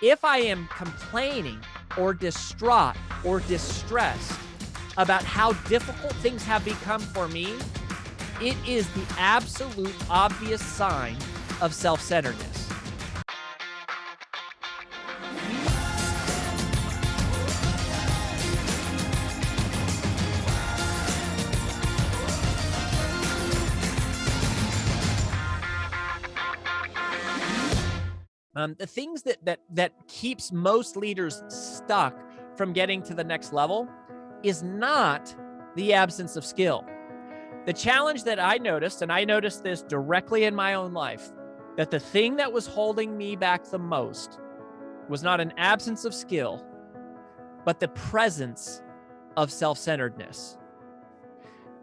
if I am complaining or distraught or distressed about how difficult things have become for me, it is the absolute obvious sign of self-centeredness. The things that keeps most leaders stuck from getting to the next level is not the absence of skill. The challenge that I noticed, and I noticed this directly in my own life, that the thing that was holding me back the most was not an absence of skill, but the presence of self-centeredness.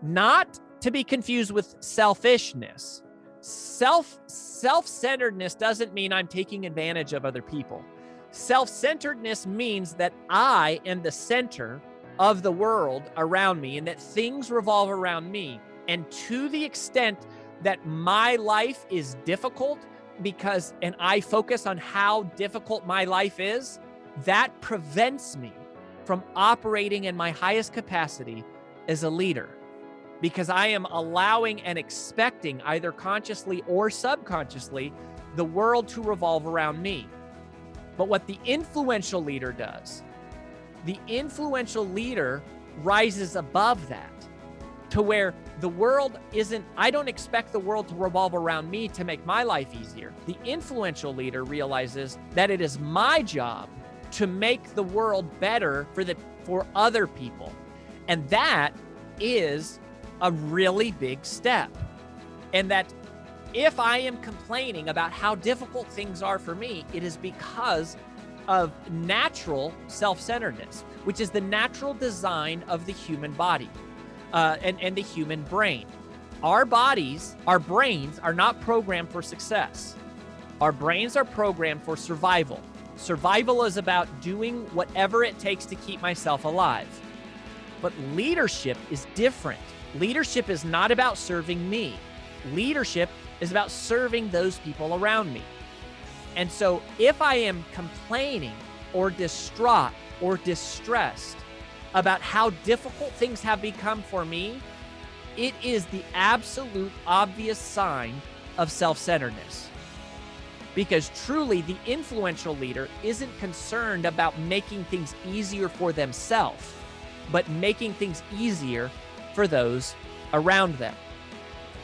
Not to be confused with selfishness. Self-centeredness doesn't mean I'm taking advantage of other people. Self-centeredness means that I am the center of the world around me and that things revolve around me. And to the extent that my life is difficult and I focus on how difficult my life is, that prevents me from operating in my highest capacity as a leader. Because I am allowing and expecting, either consciously or subconsciously, the world to revolve around me. But what the influential leader does, the influential leader rises above that to where the world I don't expect the world to revolve around me to make my life easier. The influential leader realizes that it is my job to make the world better for other people. And that is a really big step. And that if I am complaining about how difficult things are for me, it is because of natural self-centeredness, which is the natural design of the human body and the human brain. Our brains are not programmed for success. Our brains are programmed for survival. Survival is about doing whatever it takes to keep myself alive. But leadership is different. Leadership is not about serving me. Leadership is about serving those people around me. And so if I am complaining or distraught or distressed about how difficult things have become for me, it is the absolute obvious sign of self-centeredness. Because truly, the influential leader isn't concerned about making things easier for themselves, but making things easier for those around them.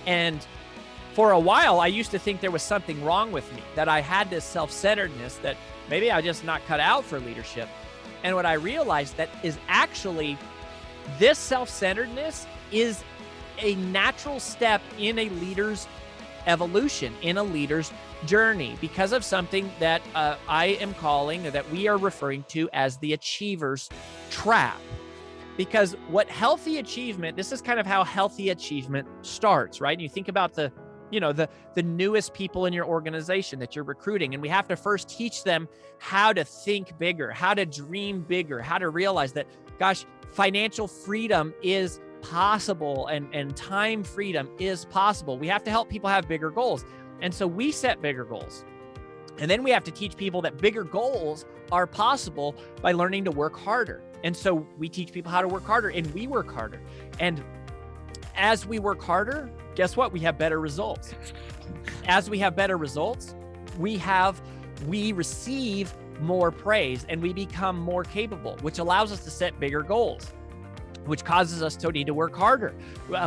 And for a while, I used to think there was something wrong with me, that I had this self-centeredness, that maybe I just not cut out for leadership. And what I realized that is actually this self-centeredness is a natural step in a leader's evolution, in a leader's journey, because of something that I am calling, or that we are referring to as the achiever's trap. Because what healthy achievement, this is kind of how healthy achievement starts, right? And you think about the newest people in your organization that you're recruiting, and we have to first teach them how to think bigger, how to dream bigger, how to realize that, gosh, financial freedom is possible and time freedom is possible. We have to help people have bigger goals. And so we set bigger goals. And then we have to teach people that bigger goals are possible by learning to work harder. And so we teach people how to work harder, and we work harder. And as we work harder, guess what? We have better results. As we have better results, we receive more praise and we become more capable, which allows us to set bigger goals, which causes us to need to work harder,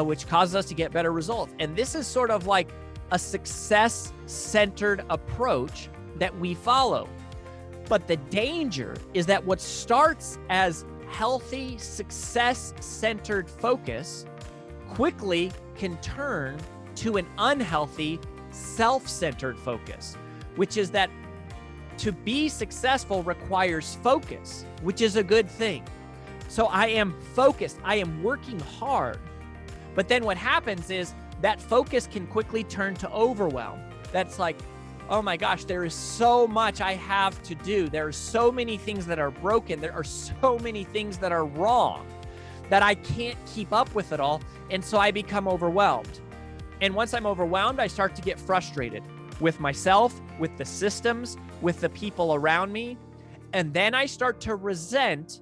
which causes us to get better results. And this is sort of like a success-centered approach that we follow. But the danger is that what starts as healthy, success-centered focus quickly can turn to an unhealthy, self-centered focus, which is that to be successful requires focus, which is a good thing. So I am focused, I am working hard. But then what happens is that focus can quickly turn to overwhelm. That's like, oh my gosh, there is so much I have to do. There are so many things that are broken. There are so many things that are wrong that I can't keep up with it all. And so I become overwhelmed. And once I'm overwhelmed, I start to get frustrated. with myself, with the systems, with the people around me. And then I start to resent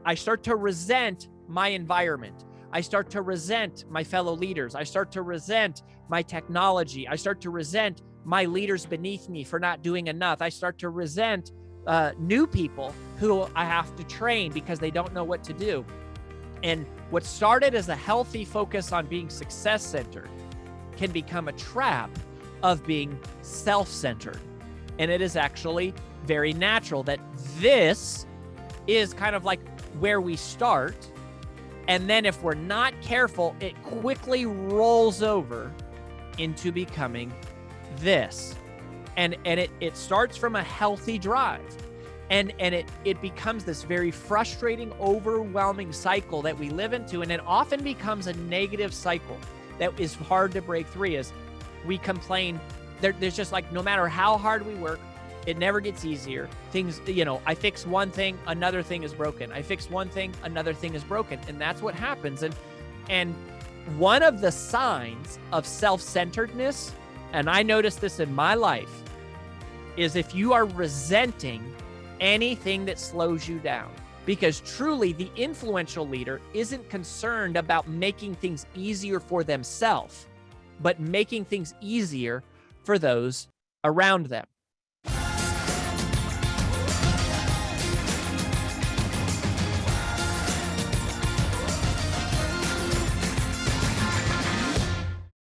I start to resent my environment. I start to resent my fellow leaders. I start to resent my technology. I start to resent my leaders beneath me for not doing enough. I start to resent new people who I have to train because they don't know what to do. And what started as a healthy focus on being success-centered can become a trap of being self-centered. And it is actually very natural that this is kind of like where we start. And then if we're not careful, it quickly rolls over into becoming this. And it starts from a healthy drive. And it becomes this very frustrating, overwhelming cycle that we live into. And it often becomes a negative cycle that is hard to break free. As we complain, there's just like, no matter how hard we work, it never gets easier. Things, I fix one thing, another thing is broken. I fix one thing, another thing is broken. And that's what happens. And one of the signs of self-centeredness, and I noticed this in my life, is if you are resenting anything that slows you down. Because truly, the influential leader isn't concerned about making things easier for themselves, but making things easier for those around them.